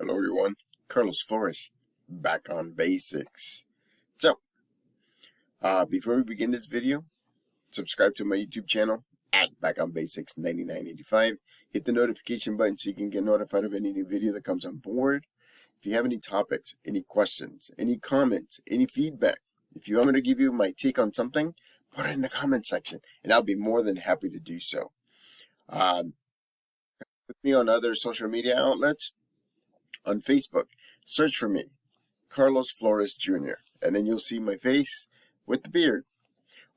Hello everyone, Carlos Flores, back on basics. So, before we begin this video, subscribe to my YouTube channel at Back on Basics 9985. Hit the notification button so you can get notified of any new video that comes on board. If you have any topics, any questions, any comments, any feedback, if you want me to give you my take on something, put it in the comment section and I'll be more than happy to do so. With me on other social media outlets. On Facebook, search for me, Carlos Flores Jr., and then you'll see my face with the beard.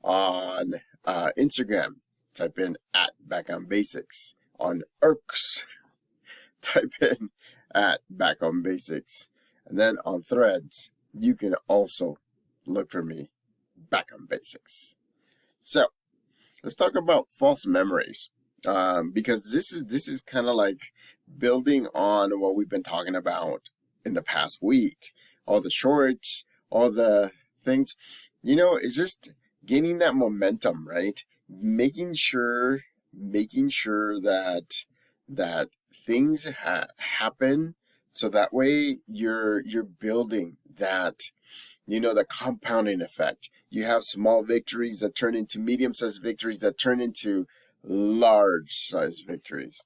On Instagram, type in at Back on Basics. On X, type in at Back on Basics. And then on Threads, you can also look for me, Back on Basics. So, let's talk about false memories. Because this is kind of like building on what we've been talking about in the past week. All the shorts, all the things, it's just gaining that momentum, right? Making sure that things happen, so that way you're building that, the compounding effect. You have small victories that turn into medium-sized victories that turn into large-sized victories.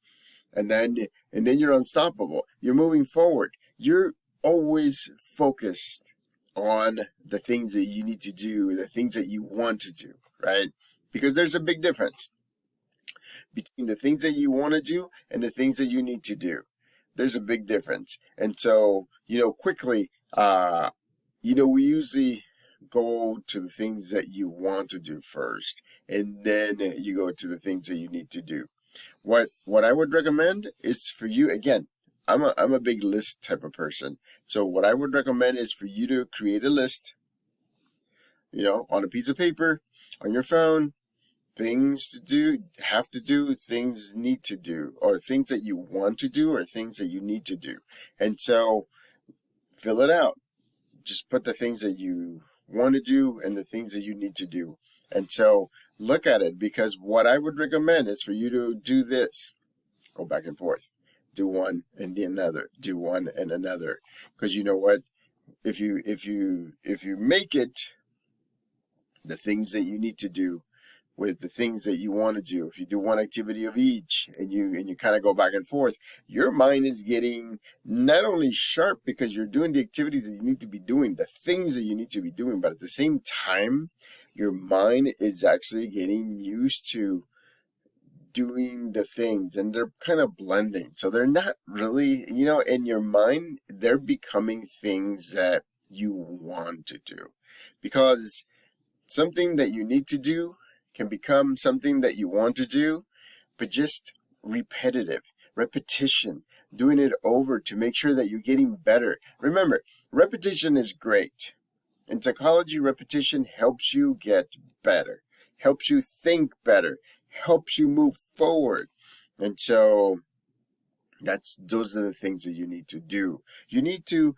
And then you're unstoppable. You're moving forward. You're always focused on the things that you need to do, the things that you want to do, right? Because there's a big difference between the things that you want to do and the things that you need to do. There's a big difference. And so, quickly, we usually go to the things that you want to do first, and then you go to the things that you need to do. What I would recommend is for you, again, I'm a big list type of person. So what I would recommend is for you to create a list, on a piece of paper, on your phone, things to do, have to do, things need to do, or things that you want to do, or things that you need to do. And so fill it out. Just put the things that you want to do and the things that you need to do. And so look at it, because what I would recommend is for you to do this. Go back and forth. Do one and then another. Do one and another. Because you know what? If you make it the things that you need to do with the things that you want to do, if you do one activity of each and you kind of go back and forth, your mind is getting not only sharp because you're doing the activities that you need to be doing, the things that you need to be doing, but at the same time, your mind is actually getting used to doing the things, and they're kind of blending. So they're not really, in your mind, they're becoming things that you want to do. Because something that you need to do can become something that you want to do, but just repetition, doing it over to make sure that you're getting better. Remember, repetition is great. In psychology, repetition helps you get better, helps you think better, helps you move forward. And so those are the things that you need to do. You need to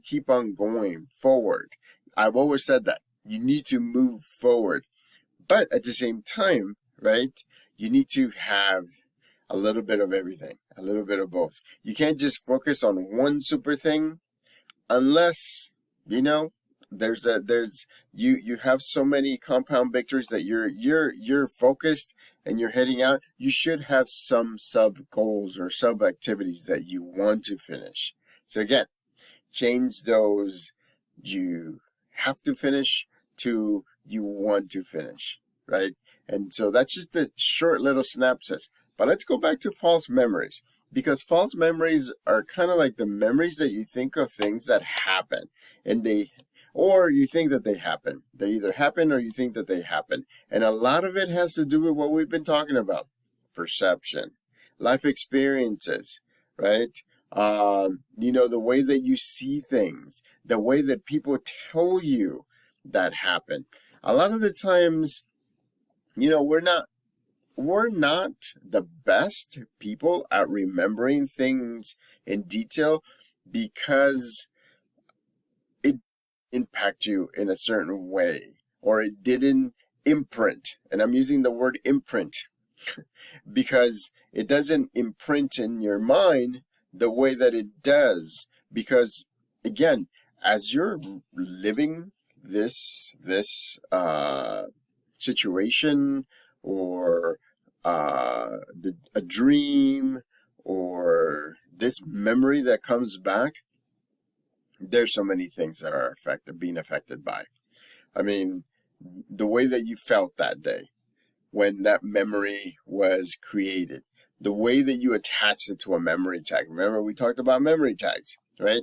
keep on going forward. I've always said that. You need to move forward. But at the same time, right, you need to have a little bit of everything, a little bit of both. You can't just focus on one super thing unless, you have so many compound victories that you're focused and you're heading out. You should have some sub goals or sub activities that you want to finish. So again, change those you have to finish to you want to finish, right? And so that's just a short little synopsis. But let's go back to false memories, because false memories are kind of like the memories that you think of things that happen, or you think that they happen. They either happen or you think that they happen. And a lot of it has to do with what we've been talking about: perception, life experiences, right? The way that you see things, the way that people tell you that happen. A lot of the times, we're not the best people at remembering things in detail because it impact you in a certain way, or it didn't imprint. And I'm using the word imprint because it doesn't imprint in your mind the way that it does, because again, as you're living this situation, or a dream, or this memory that comes back, there's so many things that are being affected by. I mean, the way that you felt that day when that memory was created, the way that you attached it to a memory tag. Remember, we talked about memory tags, right?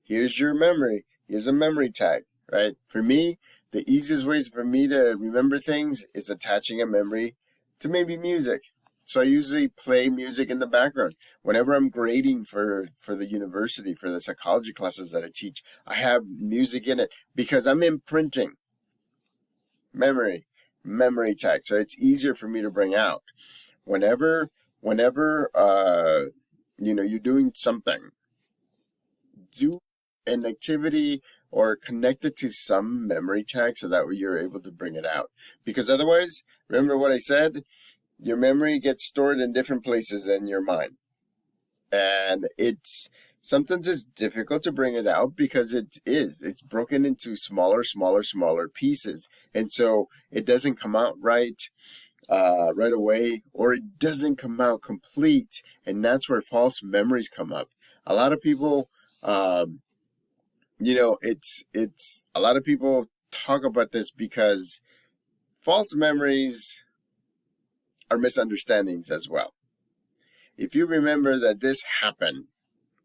Here's your memory. Here's a memory tag, right? For me, the easiest ways for me to remember things is attaching a memory to maybe music. So I usually play music in the background. Whenever I'm grading for the university, for the psychology classes that I teach, I have music in it because I'm imprinting memory tag. So it's easier for me to bring out. Whenever you're doing something, do an activity or connect it to some memory tag so that way you're able to bring it out. Because otherwise, remember what I said, your memory gets stored in different places in your mind. And sometimes it's difficult to bring it out because it's broken into smaller pieces. And so it doesn't come out right away, or it doesn't come out complete. And that's where false memories come up. A lot of people, it's a lot of people talk about this because false memories are misunderstandings as well. If you remember that this happened,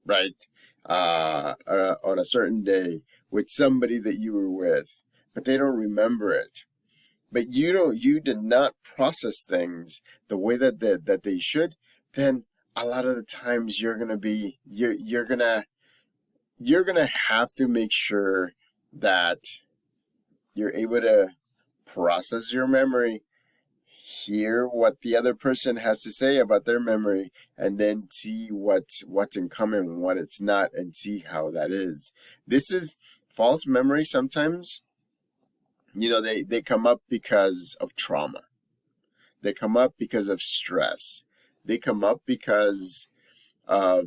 right, on a certain day with somebody that you were with, but they don't remember it, but you did not process things the way that they should, then a lot of the times you're gonna have to make sure that you're able to process your memory, hear what the other person has to say about their memory, and then see what's in common and what it's not, and see how that is. This is false memory. Sometimes, they come up because of trauma. They come up because of stress. They come up because of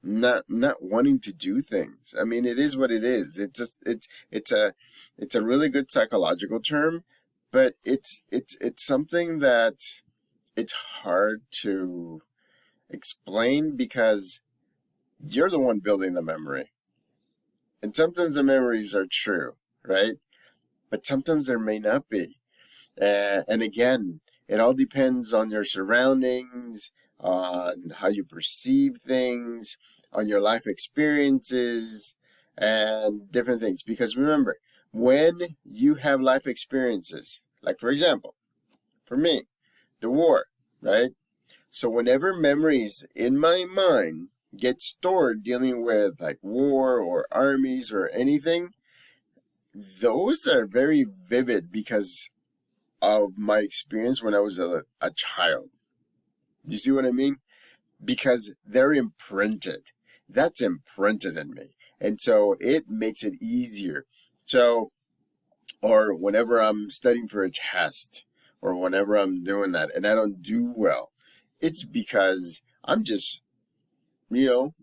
not wanting to do things. I mean, it is what it is. It's a really good psychological term, but it's something that it's hard to explain because you're the one building the memory. And sometimes the memories are true, right? But sometimes there may not be. And again, it all depends on your surroundings, on how you perceive things, on your life experiences, and different things. Because remember, when you have life experiences, like for example, for me, the war, right? So whenever memories in my mind get stored dealing with like war or armies or anything, those are very vivid because of my experience when I was a child. Do you see what I mean? Because they're imprinted. That's imprinted in me. And so it makes it easier. So, or whenever I'm studying for a test, or whenever I'm doing that and I don't do well, it's because I'm just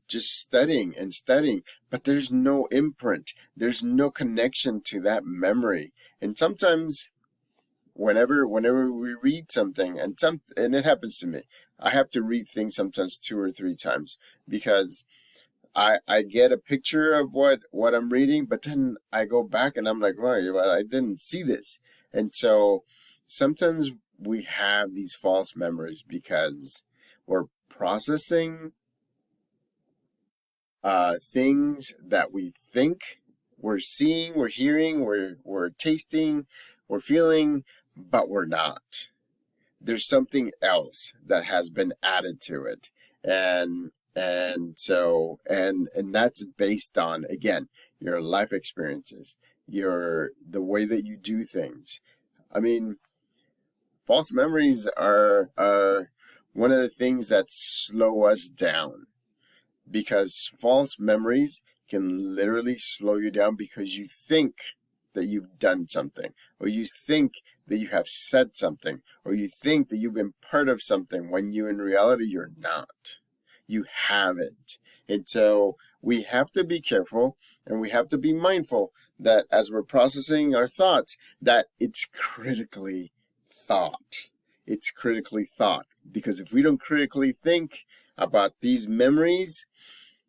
studying and studying, but there's no imprint. There's no connection to that memory. And sometimes whenever we read something, and it happens to me, I have to read things sometimes 2 or 3 times because I get a picture of what I'm reading, but then I go back and I'm like, well, I didn't see this. And so sometimes we have these false memories because we're processing things that we think we're seeing, we're hearing, we're tasting, we're feeling, but we're not. There's something else that has been added to it. And that's based on, again, your life experiences, the way that you do things. I mean, false memories are one of the things that slow us down, because false memories can literally slow you down because you think that you've done something, or you think that you have said something, or you think that you've been part of something when you in reality you're not. You haven't. And so we have to be careful and we have to be mindful that as we're processing our thoughts, that it's critically thought. It's critically thought. Because if we don't critically think about these memories,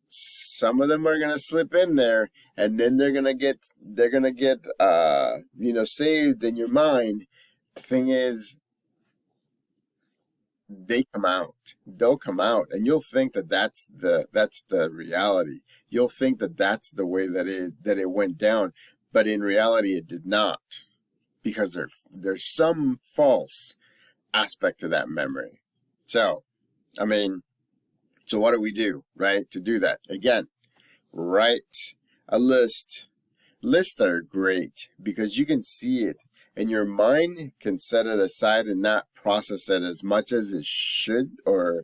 some of them are gonna slip in there, and then they're gonna get saved in your mind. The thing is, they'll come out, and you'll think that that's the reality. You'll think that that's the way that it went down, but in reality it did not, because there's some false aspect to that memory. So what do we do, right, to do that? Again, write a list. Lists are great because you can see it, and your mind can set it aside and not process it as much as it should, or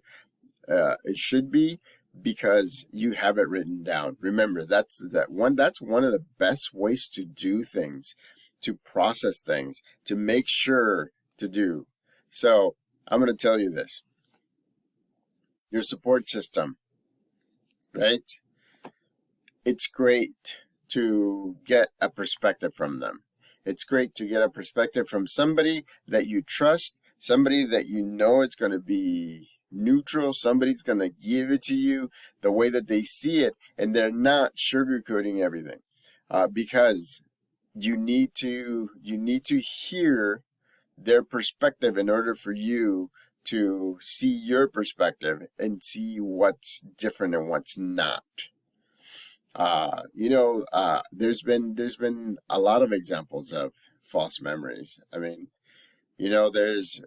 it should be, because you have it written down. Remember, that's one of the best ways to do things, to process things, to make sure to do. So I'm going to tell you this. Your support system, right? It's great to get a perspective from them. It's great to get a perspective from somebody that you trust, somebody that you know it's going to be neutral, somebody's going to give it to you the way that they see it, and they're not sugarcoating everything, because you need to hear their perspective in order for you to see your perspective and see what's different and what's not. There's been a lot of examples of false memories. I mean, there's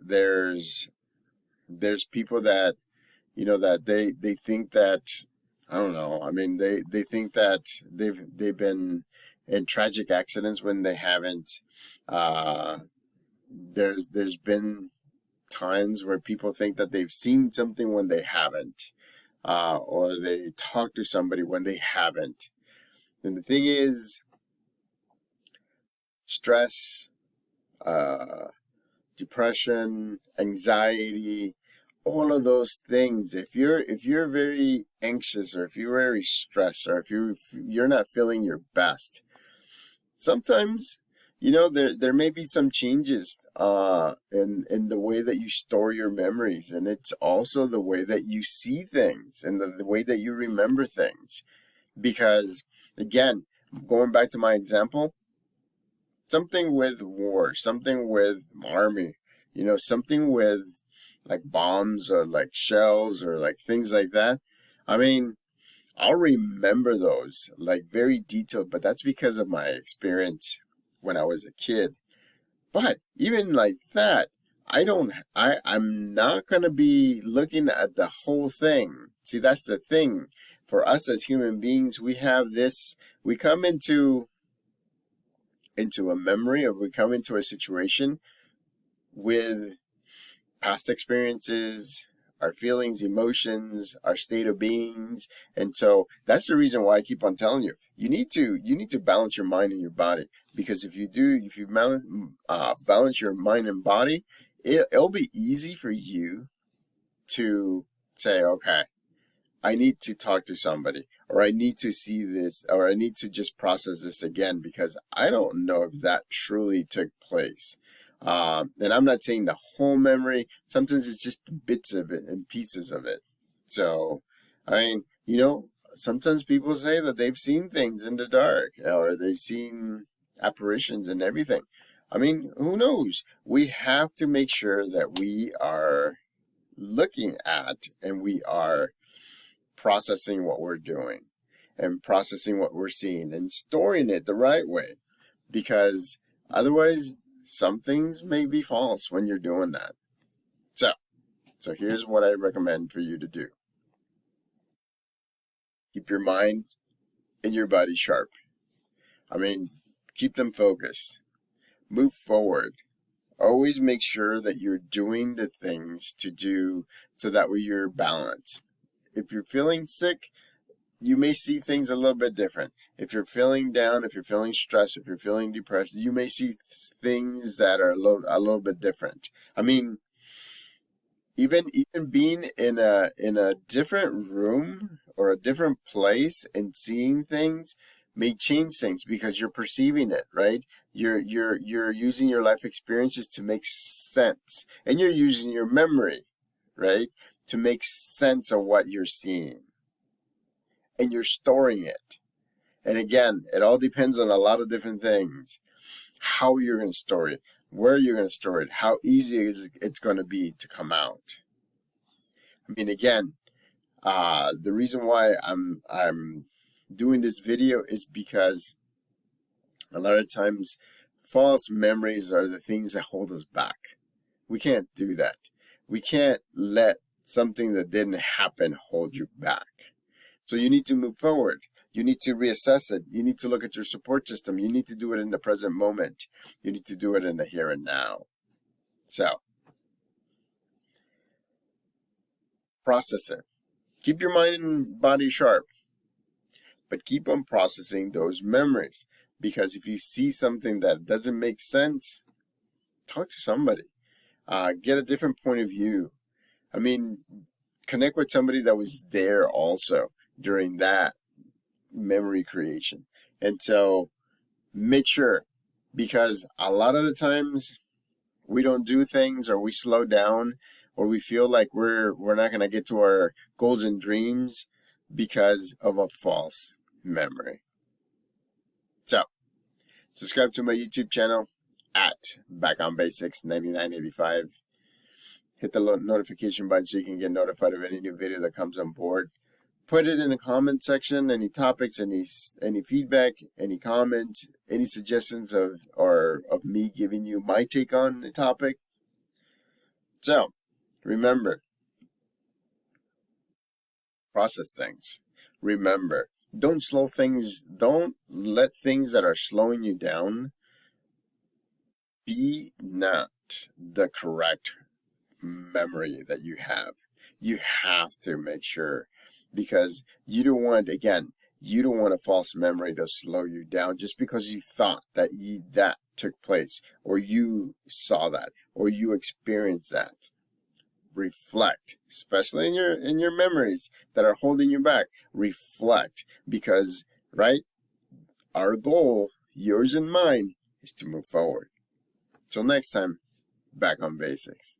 people that, that they think that, I don't know. I mean, they think that they've been in tragic accidents when they haven't. There's been times where people think that they've seen something when they haven't, or they talk to somebody when they haven't. And the thing is, stress, depression, anxiety, all of those things. If you're very anxious, or if you're very stressed, or if you're not feeling your best, sometimes, there may be some changes in the way that you store your memories, and it's also the way that you see things and the way that you remember things. Because again, going back to my example, something with war, something with army, something with like bombs or like shells or like things like that. I mean, I'll remember those like very detailed, but that's because of my experience when I was a kid. But even like that, I'm not going to be looking at the whole thing. See, that's the thing. For us as human beings, we come into a memory, or we come into a situation with past experiences, our feelings, emotions, our state of beings. And so that's the reason why I keep on telling you, you need to balance your mind and your body. Because if you balance your mind and body, it'll be easy for you to say, okay, I need to talk to somebody, or I need to see this, or I need to just process this again, because I don't know if that truly took place. And I'm not saying the whole memory. Sometimes it's just bits of it and pieces of it. So, I mean, sometimes people say that they've seen things in the dark, or they've seen apparitions and everything. I mean, who knows? We have to make sure that we are looking at, and we are processing what we're doing, and processing what we're seeing, and storing it the right way, because otherwise some things may be false when you're doing that. So here's what I recommend for you to do. Keep your mind and your body sharp. I mean, keep them focused. Move forward. Always make sure that you're doing the things to do so that way you're balanced. If you're feeling sick, you may see things a little bit different. If you're feeling down, if you're feeling stressed, if you're feeling depressed, you may see things that are a little bit different. I mean, even being in a different room or a different place and seeing things may change things because you're perceiving it, right? You're using your life experiences to make sense, and you're using your memory, right, to make sense of what you're seeing, and you're storing it. And again, it all depends on a lot of different things. How you're going to store it, where you're going to store it, how easy it's going to be to come out. I mean, again, the reason why I'm doing this video is because a lot of times false memories are the things that hold us back. We can't do that. We can't let something that didn't happen hold you back. So you need to move forward. You need to reassess it. You need to look at your support system. You need to do it in the present moment. You need to do it in the here and now. So, process it. Keep your mind and body sharp, but keep on processing those memories. Because if you see something that doesn't make sense, talk to somebody. Get a different point of view. I mean, connect with somebody that was there also during that memory creation. And so make sure, because a lot of the times we don't do things, or we slow down, or we feel like we're not going to get to our goals and dreams because of a false memory. So subscribe to my YouTube channel at Back on Basics 9985. Hit the notification button so you can get notified of any new video that comes on board. Put it in the comment section, any topics, any feedback, any comments, any suggestions of me giving you my take on the topic. So, remember, process things. Remember, don't let things that are slowing you down be not the correct memory that you have. You have to make sure, because you don't want a false memory to slow you down just because you thought that that took place, or you saw that, or you experienced that. Reflect, especially in your memories that are holding you back. Reflect, because our goal, yours and mine, is to move forward. Till next time, Back on Basics.